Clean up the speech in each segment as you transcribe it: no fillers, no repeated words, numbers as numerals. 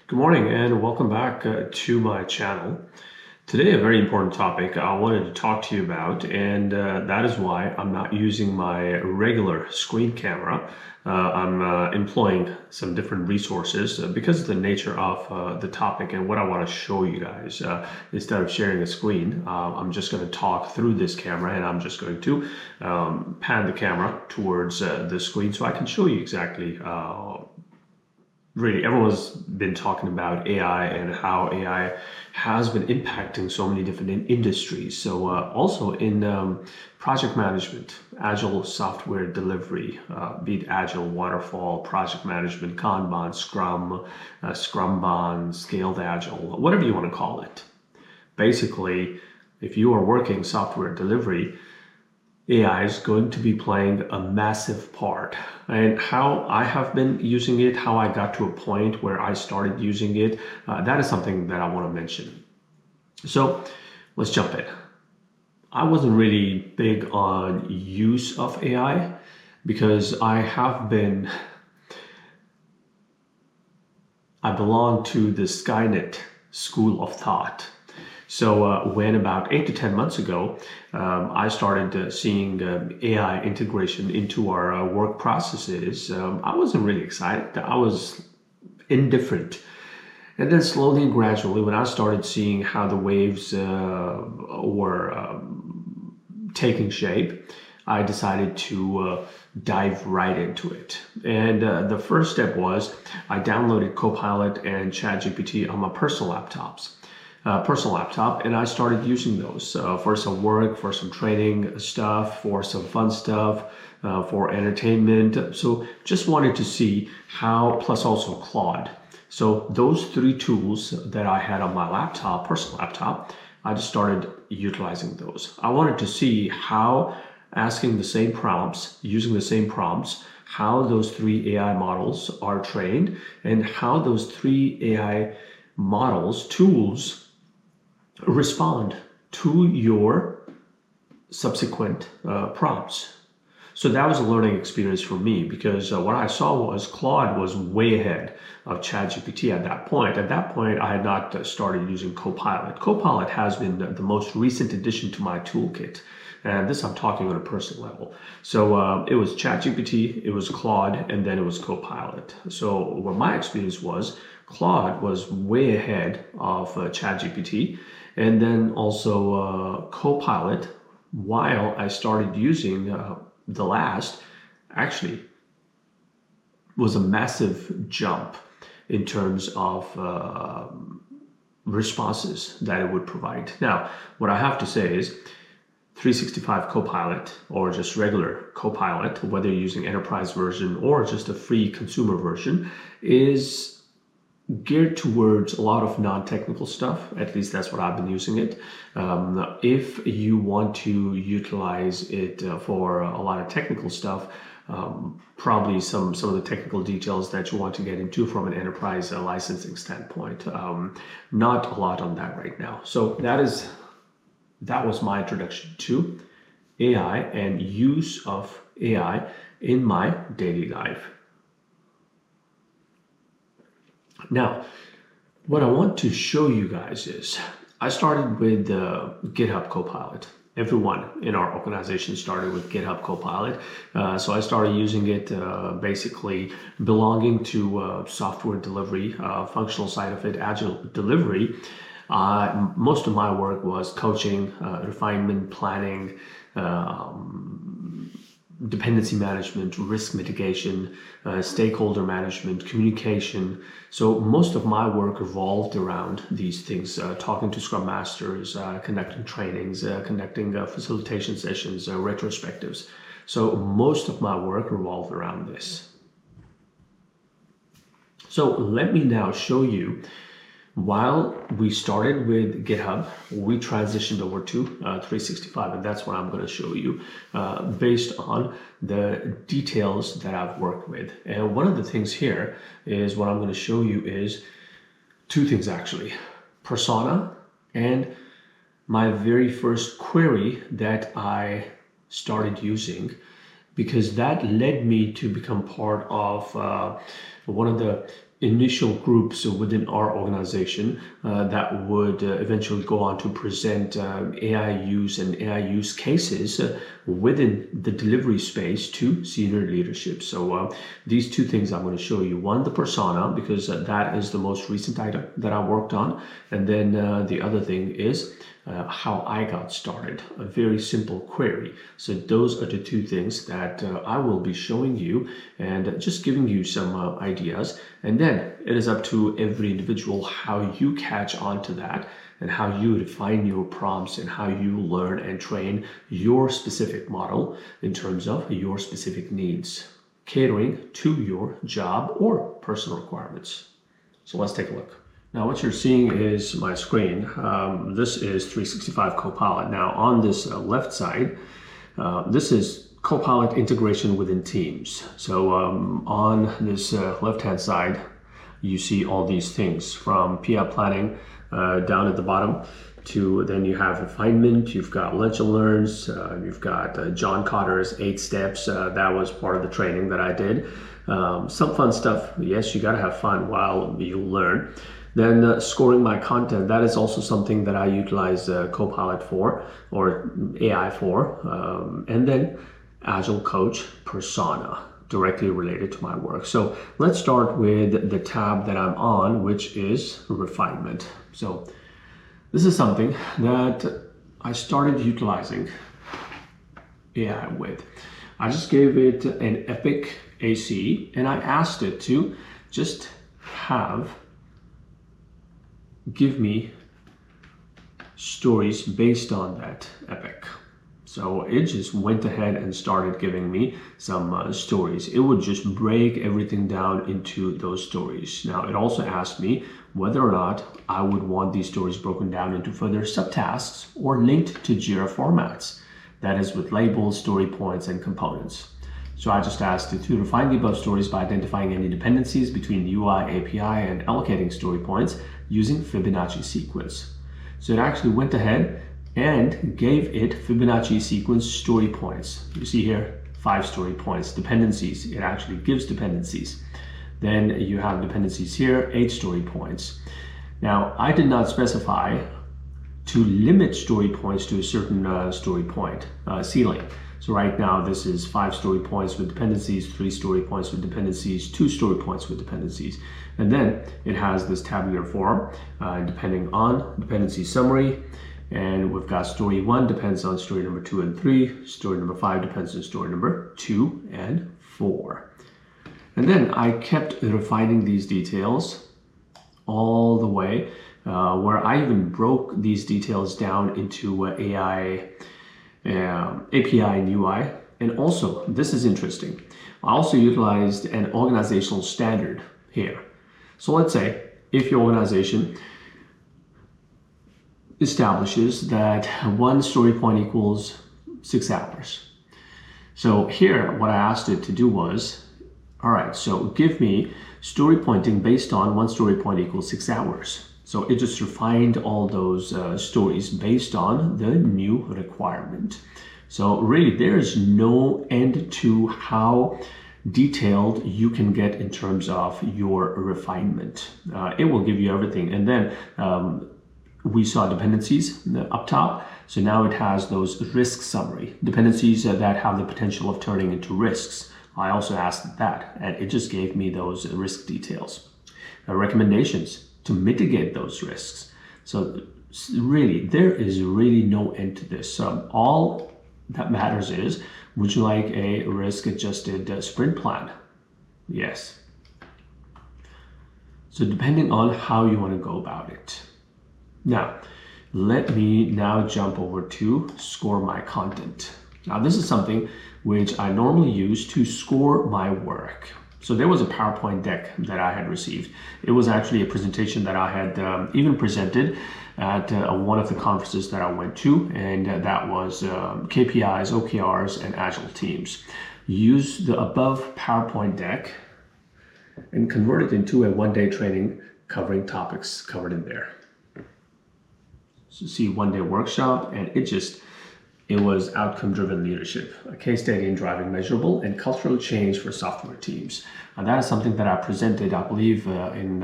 Good morning and welcome back to my channel. Today, a very important topic I wanted to talk to you about, and that is why I'm not using my regular screen camera. I'm employing some different resources because of the nature of the topic and what I want to show you guys. Instead of sharing a screen, I'm just going to talk through this camera, and I'm just going to pan the camera towards the screen so I can show you exactly really, everyone's been talking about AI and how AI has been impacting so many different industries. So also in project management, agile software delivery, be it agile, waterfall, project management, kanban, scrum, scrumban, scaled agile, whatever you want to call it. Basically, if you are working software delivery, AI is going to be playing a massive part. And how I have been using it, how I got to a point where I started using it, that is something that I want to mention. So let's jump in. I wasn't really big on use of AI because I belong to the Skynet school of thought. So when about 8 to 10 months ago, I started seeing AI integration into our work processes, I wasn't really excited. I was indifferent. And then slowly and gradually, when I started seeing how the waves were taking shape, I decided to dive right into it. And the first step was I downloaded Copilot and ChatGPT on my personal laptop, and I started using those for some work, for some training stuff, for some fun stuff, for entertainment. So just wanted to see how, plus also Claude. So those three tools that I had on my laptop, personal laptop, I just started utilizing those. I wanted to see how asking the same prompts, using the same prompts, how those three AI models are trained, and how those three AI models, tools, respond to your subsequent prompts. So that was a learning experience for me because what I saw was Claude was way ahead of ChatGPT at that point. At that point, I had not started using Copilot. Copilot has been the most recent addition to my toolkit. And this I'm talking on a personal level. So it was ChatGPT, it was Claude, and then it was Copilot. So what my experience was, Claude was way ahead of ChatGPT. And then also Copilot, while I started using the last, actually was a massive jump in terms of responses that it would provide. Now, what I have to say is 365 Copilot or just regular Copilot, whether you're using enterprise version or just a free consumer version, is geared towards a lot of non-technical stuff. At least that's what I've been using it. If you want to utilize it for a lot of technical stuff, probably some of the technical details that you want to get into from an enterprise licensing standpoint. Not a lot on that right now. So that was my introduction to AI and use of AI in my daily life. Now, what I want to show you guys is I started with GitHub Copilot. Everyone in our organization started with GitHub Copilot. So I started using it basically belonging to software delivery, functional side of it, agile delivery. Most of my work was coaching, refinement, planning, dependency management, risk mitigation, stakeholder management, communication. So most of my work revolved around these things, talking to Scrum Masters, conducting trainings, conducting facilitation sessions, retrospectives. So most of my work revolved around this. So let me now show you. While we started with GitHub, we transitioned over to 365, and that's what I'm going to show you based on the details that I've worked with. And one of the things here is what I'm going to show you is two things actually, persona and my very first query that I started using, because that led me to become part of one of the initial groups within our organization that would eventually go on to present AI use and AI use cases within the delivery space to senior leadership. So these two things I'm going to show you. One, the persona, because that is the most recent item that I worked on. And then the other thing is how I got started, a very simple query. So those are the two things that I will be showing you and just giving you some ideas. And then it is up to every individual how you catch on to that and how you define your prompts and how you learn and train your specific model in terms of your specific needs, catering to your job or personal requirements. So let's take a look. Now what you're seeing is my screen. This is 365 Copilot. Now on this left side, this is Copilot integration within Teams. So on this left-hand side, you see all these things from PI planning down at the bottom to then you have refinement, you've got lunch and learns, you've got John Cotter's 8 steps. That was part of the training that I did. Some fun stuff. Yes, you got to have fun while you learn. Then scoring my content, that is also something that I utilize Copilot for, or AI for. And then Agile Coach Persona, directly related to my work. So let's start with the tab that I'm on, which is refinement. So this is something that I started utilizing AI with. I just gave it an Epic AC and I asked it to just give me stories based on that epic. So it just went ahead and started giving me some stories. It would just break everything down into those stories. Now it also asked me whether or not I would want these stories broken down into further subtasks or linked to Jira formats. That is with labels, story points, and components. So I just asked it to refine the above stories by identifying any dependencies between the UI, API, and allocating story points using Fibonacci sequence. So it actually went ahead and gave it Fibonacci sequence story points. You see here, 5 story points. Dependencies, it actually gives dependencies. Then you have dependencies here, 8 story points. Now, I did not specify to limit story points to a certain story point ceiling. So right now this is 5 story points with dependencies, 3 story points with dependencies, 2 story points with dependencies. And then it has this tabular form depending on dependency summary. And we've got story 1 depends on story number 2 and 3. Story number 5 depends on story number 2 and 4. And then I kept refining these details all the way where I even broke these details down into AI, API and UI. And also, this is interesting, I also utilized an organizational standard here. So let's say if your organization establishes that 1 story point equals 6 hours. So here, what I asked it to do was, all right, so give me story pointing based on 1 story point equals 6 hours. So it just refined all those stories based on the new requirement. So really, there's no end to how detailed you can get in terms of your refinement. It will give you everything. And then we saw dependencies up top. So now it has those risk summary, dependencies that have the potential of turning into risks. I also asked that, and it just gave me those risk details. Recommendations to mitigate those risks. So really, there is really no end to this. All that matters is, would you like a risk-adjusted sprint plan? Yes. So depending on how you want to go about it. Now, let me now jump over to score my content. Now, this is something which I normally use to score my work. So there was a PowerPoint deck that I had received. It was actually a presentation that I had even presented at one of the conferences that I went to, and that was KPIs, OKRs, and Agile teams. Use the above PowerPoint deck and convert it into a 1-day training covering topics covered in there. So see 1-day workshop, and it just it was outcome-driven leadership, a case study in driving measurable and cultural change for software teams. And that is something that I presented, I believe, in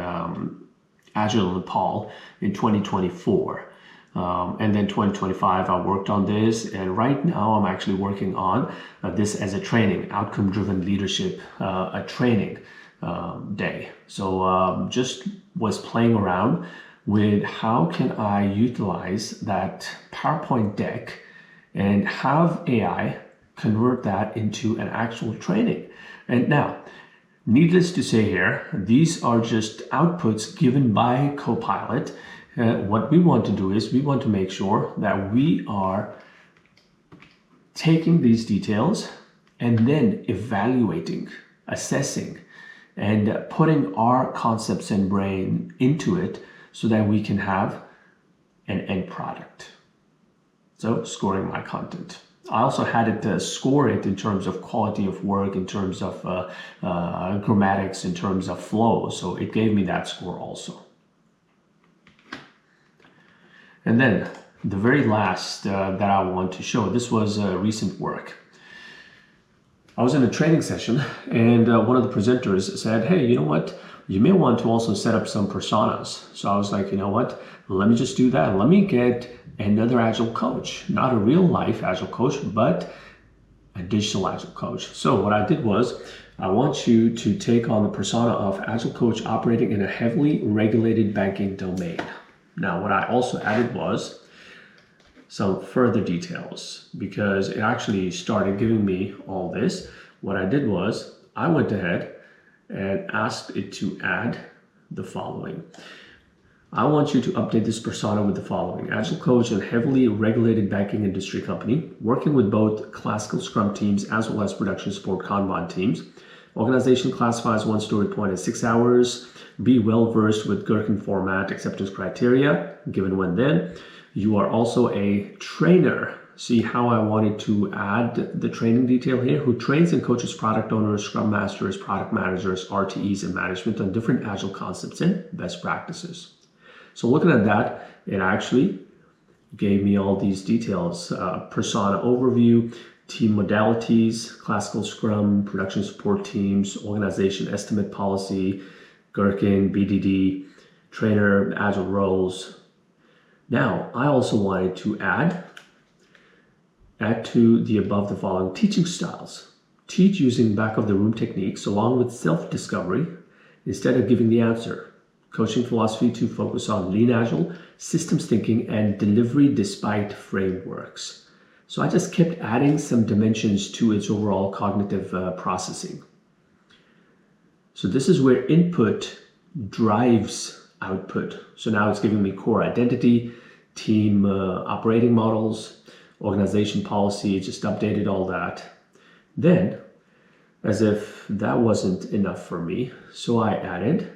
Agile in Nepal in 2024. And then 2025, I worked on this. And right now, I'm actually working on this as a training, outcome-driven leadership, a training day. So just was playing around with how can I utilize that PowerPoint deck and have AI convert that into an actual training. And now, needless to say here, these are just outputs given by Copilot. What we want to do is we want to make sure that we are taking these details and then evaluating, assessing, and putting our concepts and brain into it so that we can have an end product. So scoring my content. I also had it score it in terms of quality of work, in terms of grammatics, in terms of flow. So it gave me that score also. And then the very last that I want to show, this was recent work. I was in a training session and one of the presenters said, hey, you know what? You may want to also set up some personas. So I was like, you know what? Let me just do that. Let me get another Agile coach, not a real life Agile coach, but a digital Agile coach. So what I did was, I want you to take on the persona of Agile coach operating in a heavily regulated banking domain. Now, what I also added was some further details because it actually started giving me all this. What I did was I went ahead and asked it to add the following. I want you to update this persona with the following. Agile coach in a heavily regulated banking industry company, working with both classical Scrum teams as well as production support Kanban teams. Organization classifies one story point as 6 hours. Be well versed with Gherkin format acceptance criteria, given when then. You are also a trainer. See how I wanted to add the training detail here, who trains and coaches product owners, scrum masters, product managers, RTEs, and management on different Agile concepts and best practices. So looking at that, it actually gave me all these details. Persona overview, team modalities, classical Scrum, production support teams, organization estimate policy, Gherkin, BDD, trainer, Agile roles. Now, I also wanted to add to the above the following teaching styles. Teach using back of the room techniques along with self-discovery instead of giving the answer. Coaching philosophy to focus on lean Agile, systems thinking, and delivery despite frameworks. So I just kept adding some dimensions to its overall cognitive processing. So this is where input drives output. So now it's giving me core identity, team operating models, organization policy, just updated all that. Then, as if that wasn't enough for me, so I added,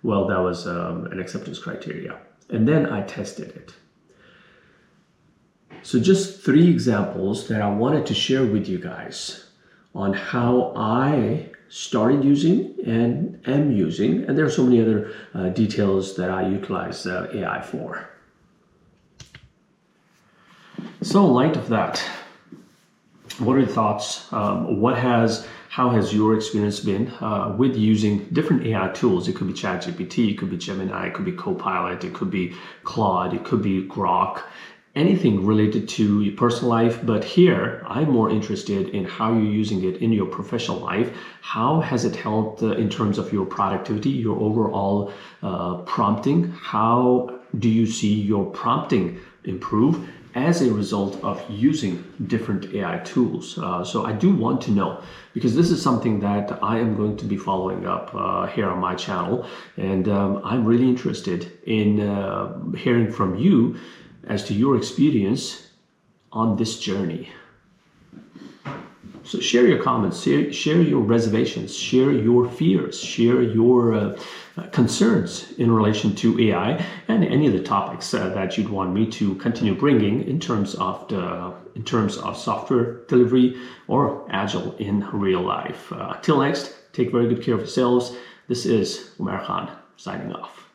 well, that was an acceptance criteria. And then I tested it. So just 3 examples that I wanted to share with you guys on how I started using and am using, and there are so many other details that I utilize AI for. So in light of that, what are your thoughts? How has your experience been with using different AI tools? It could be ChatGPT, it could be Gemini, it could be Copilot, it could be Claude, it could be Grok, anything related to your personal life. But here, I'm more interested in how you're using it in your professional life. How has it helped in terms of your productivity, your overall prompting? How do you see your prompting improve as a result of using different AI tools? So I do want to know, because this is something that I am going to be following up here on my channel. And I'm really interested in hearing from you as to your experience on this journey. So share your comments, share your reservations, share your fears, share your concerns in relation to AI and any of the topics that you'd want me to continue bringing in terms of software delivery or Agile in real life. Till next, take very good care of yourselves. This is Umair Khan signing off.